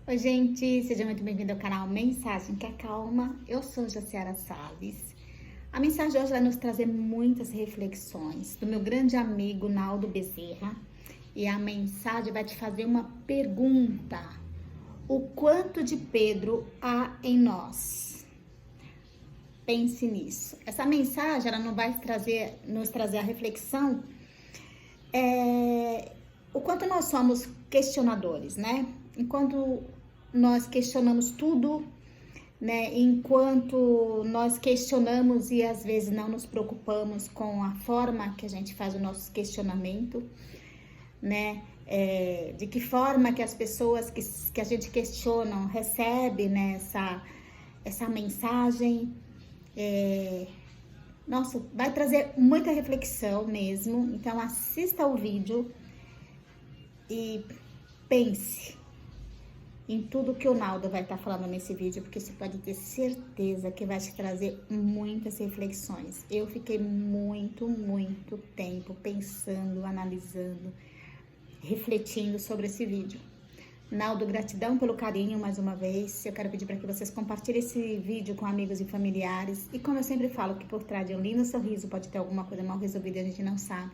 Oi, gente, seja muito bem-vindo ao canal Mensagem que Acalma. Eu sou Jaciara Salles. A mensagem de hoje vai nos trazer muitas reflexões do meu grande amigo Naldo Bezerra. E a mensagem vai te fazer uma pergunta: o quanto de Pedro há em nós? Pense nisso. Essa mensagem ela não vai nos trazer a reflexão o quanto nós somos questionadores, né? Enquanto nós questionamos tudo, né? Enquanto nós questionamos e às vezes não nos preocupamos com a forma que a gente faz o nosso questionamento, né? De que forma que as pessoas que a gente questiona recebem, né, essa mensagem. Nossa, vai trazer muita reflexão mesmo. Então assista o vídeo e pense em tudo que o Naldo vai estar falando nesse vídeo, porque você pode ter certeza que vai te trazer muitas reflexões. Eu fiquei muito tempo pensando, analisando, refletindo sobre esse vídeo. Naldo, gratidão pelo carinho mais uma vez. Eu quero pedir para que vocês compartilhem esse vídeo com amigos e familiares. E como eu sempre falo, que por trás de um lindo sorriso pode ter alguma coisa mal resolvida e a gente não sabe.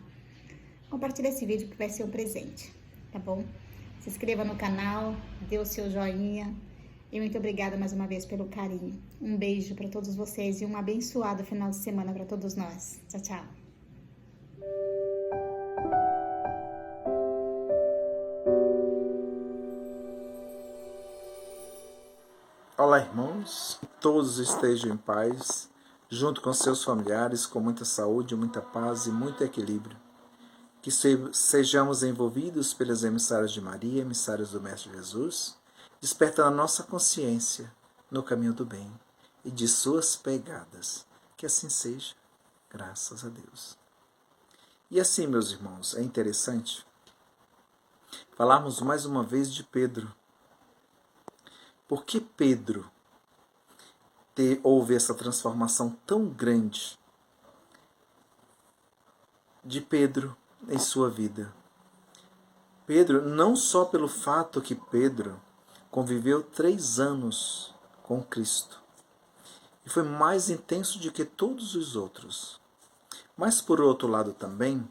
Compartilhe esse vídeo que vai ser um presente, tá bom? Se inscreva no canal, dê o seu joinha. E muito obrigada mais uma vez pelo carinho. Um beijo para todos vocês e um abençoado final de semana para todos nós. Tchau, tchau. Olá, irmãos, todos estejam em paz, junto com seus familiares, com muita saúde, muita paz e muito equilíbrio. Que sejamos envolvidos pelas emissárias de Maria, emissárias do Mestre Jesus, despertando a nossa consciência no caminho do bem e de suas pegadas. Que assim seja, graças a Deus. E assim, meus irmãos, é interessante falarmos mais uma vez de Pedro. Por que Pedro houve essa transformação tão grande de Pedro em sua vida? Pedro, não só pelo fato que Pedro conviveu 3 anos com Cristo e foi mais intenso do que todos os outros, mas por outro lado também,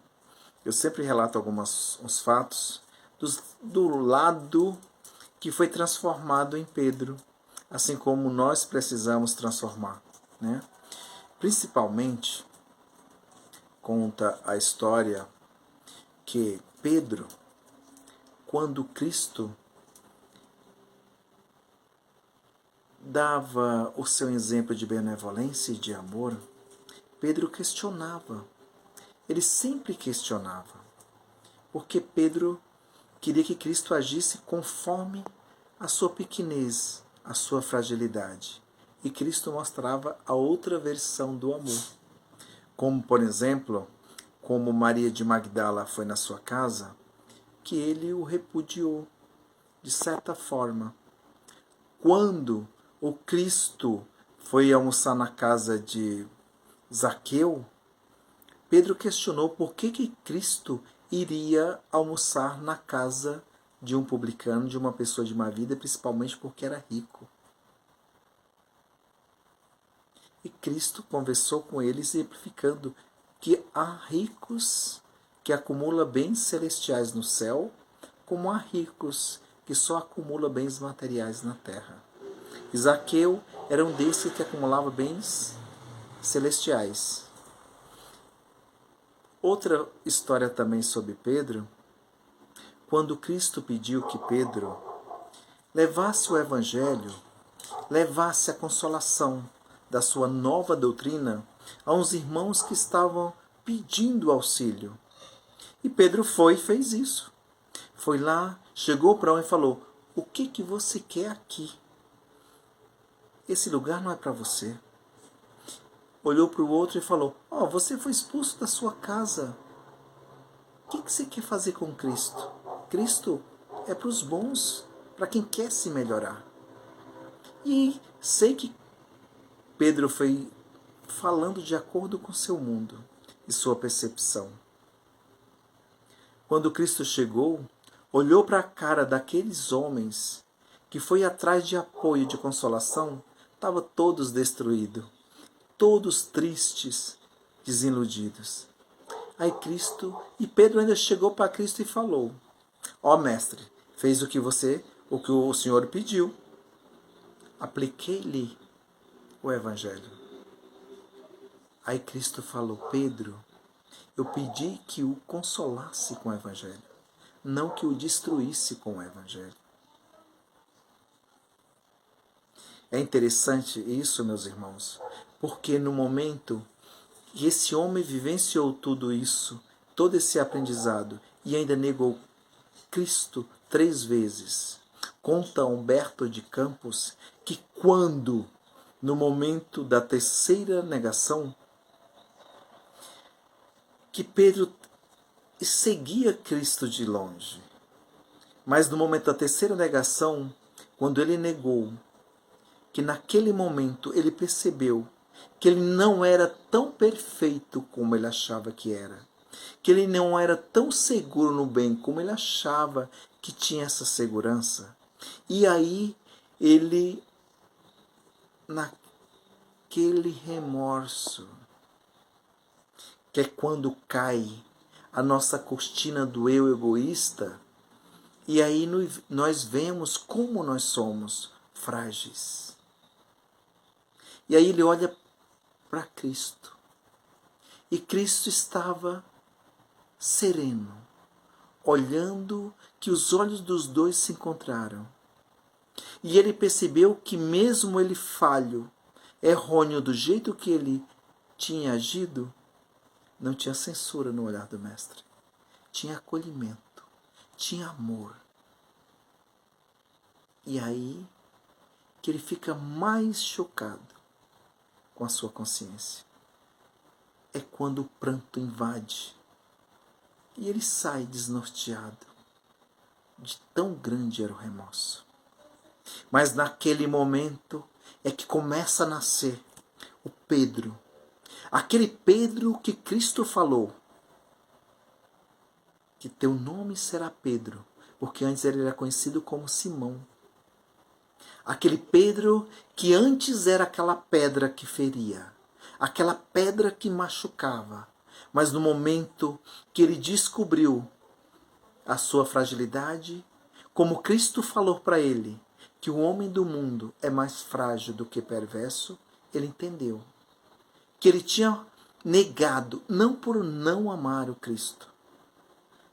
eu sempre relato uns fatos do lado que foi transformado em Pedro, assim como nós precisamos transformar, né? Principalmente, conta a história que Pedro, quando Cristo dava o seu exemplo de benevolência e de amor, Pedro questionava. Ele sempre questionava, porque Pedro queria que Cristo agisse conforme a sua pequenez, a sua fragilidade. E Cristo mostrava a outra versão do amor. Como, por exemplo, como Maria de Magdala foi na sua casa, que ele o repudiou, de certa forma. Quando o Cristo foi almoçar na casa de Zaqueu, Pedro questionou por que Cristo iria almoçar na casa de um publicano, de uma pessoa de má vida, principalmente porque era rico. E Cristo conversou com ele, exemplificando que há ricos que acumulam bens celestiais no céu, como há ricos que só acumulam bens materiais na terra. Zaqueu era um desses que acumulava bens celestiais. Outra história também sobre Pedro, quando Cristo pediu que Pedro levasse o Evangelho, levasse a consolação da sua nova doutrina a uns irmãos que estavam pedindo auxílio. E Pedro foi e fez isso. Foi lá, chegou para um e falou: o que você quer aqui? Esse lugar não é para você. Olhou para o outro e falou: você foi expulso da sua casa. O que você quer fazer com Cristo? Cristo é para os bons, para quem quer se melhorar. E sei que Pedro foi falando de acordo com seu mundo e sua percepção. Quando Cristo chegou, olhou para a cara daqueles homens que foi atrás de apoio, de consolação, estavam todos destruídos, todos tristes, desiludidos. Aí e Pedro ainda chegou para Cristo e falou: ó mestre, fez o que o Senhor pediu. Apliquei-lhe o evangelho. Aí Cristo falou: Pedro, eu pedi que o consolasse com o evangelho, não que o destruísse com o evangelho. É interessante isso, meus irmãos, porque no momento que esse homem vivenciou tudo isso, todo esse aprendizado, e ainda negou Cristo 3 vezes, conta Humberto de Campos que quando, no momento da terceira negação, que Pedro seguia Cristo de longe, mas no momento da terceira negação, quando ele negou, que naquele momento ele percebeu que ele não era tão perfeito como ele achava que era, que ele não era tão seguro no bem como ele achava que tinha essa segurança. E aí ele, naquele remorso, que é quando cai a nossa cortina do eu egoísta, e aí nós vemos como nós somos frágeis. E aí ele olha para Cristo. E Cristo estava sereno, olhando que os olhos dos dois se encontraram. E ele percebeu que mesmo ele falho, errôneo do jeito que ele tinha agido, não tinha censura no olhar do mestre. Tinha acolhimento, tinha amor. E aí que ele fica mais chocado com a sua consciência. É quando o pranto invade e ele sai desnorteado. De tão grande era o remorso. Mas naquele momento é que começa a nascer o Pedro. Aquele Pedro que Cristo falou que teu nome será Pedro, porque antes ele era conhecido como Simão. Aquele Pedro que antes era aquela pedra que feria, aquela pedra que machucava, mas no momento que ele descobriu a sua fragilidade, como Cristo falou para ele que o homem do mundo é mais frágil do que perverso, ele entendeu que ele tinha negado, não por não amar o Cristo,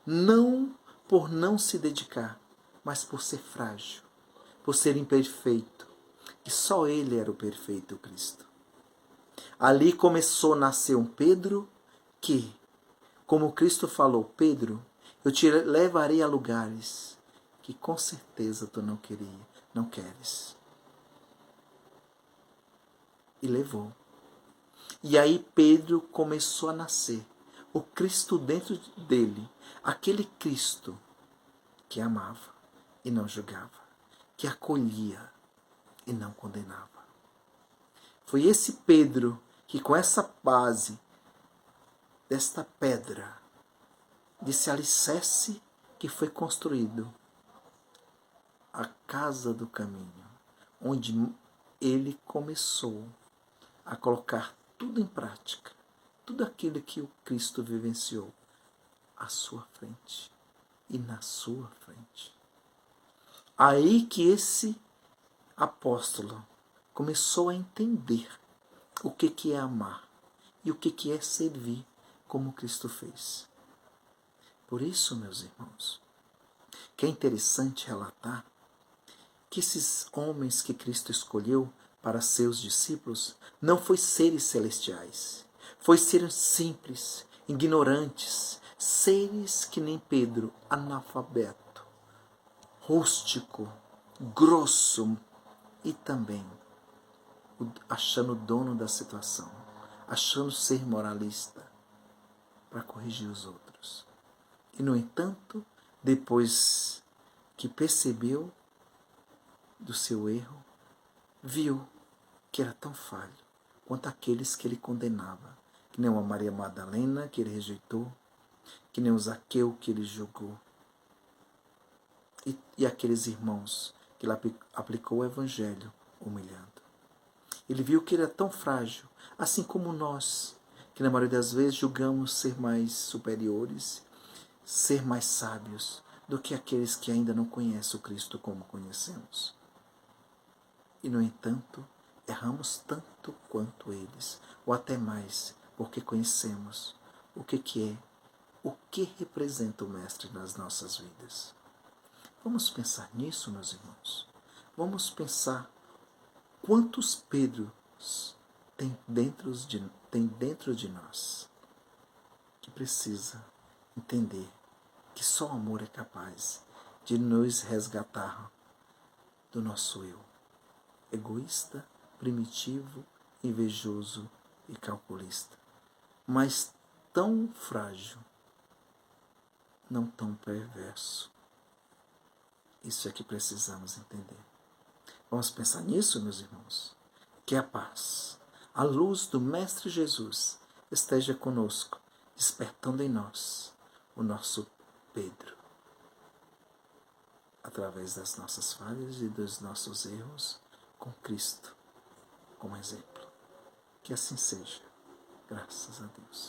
não por não se dedicar, mas por ser frágil, por ser imperfeito, que só ele era o perfeito Cristo. Ali começou a nascer um Pedro que, como Cristo falou, Pedro, eu te levarei a lugares que com certeza tu não queres. E levou. E aí Pedro começou a nascer, o Cristo dentro dele, aquele Cristo que amava e não julgava, que acolhia e não condenava. Foi esse Pedro que, com essa base desta pedra, desse alicerce que foi construído, a casa do caminho, onde ele começou a colocar tudo em prática, tudo aquilo que o Cristo vivenciou à sua frente e na sua frente. Aí que esse apóstolo começou a entender o que é amar e o que é servir como Cristo fez. Por isso, meus irmãos, que é interessante relatar que esses homens que Cristo escolheu para seus discípulos não foi seres celestiais, foi seres simples, ignorantes, seres que nem Pedro, analfabeto, rústico, grosso e também achando o dono da situação, achando ser moralista para corrigir os outros. E, no entanto, depois que percebeu do seu erro, viu que era tão falho quanto aqueles que ele condenava, que nem uma Maria Madalena que ele rejeitou, que nem o Zaqueu que ele julgou, e aqueles irmãos Ele aplicou o evangelho humilhando. Ele viu que ele era tão frágil, assim como nós, que na maioria das vezes julgamos ser mais superiores, ser mais sábios do que aqueles que ainda não conhecem o Cristo como conhecemos. E, no entanto, erramos tanto quanto eles, ou até mais, porque conhecemos o que é, o que representa o Mestre nas nossas vidas. Vamos pensar nisso, meus irmãos. Vamos pensar quantos Pedros tem dentro de nós que precisa entender que só o amor é capaz de nos resgatar do nosso eu egoísta, primitivo, invejoso e calculista, mas tão frágil, não tão perverso. Isso é que precisamos entender. Vamos pensar nisso, meus irmãos? Que a paz, a luz do Mestre Jesus esteja conosco, despertando em nós o nosso Pedro, através das nossas falhas e dos nossos erros, com Cristo como exemplo. Que assim seja. Graças a Deus.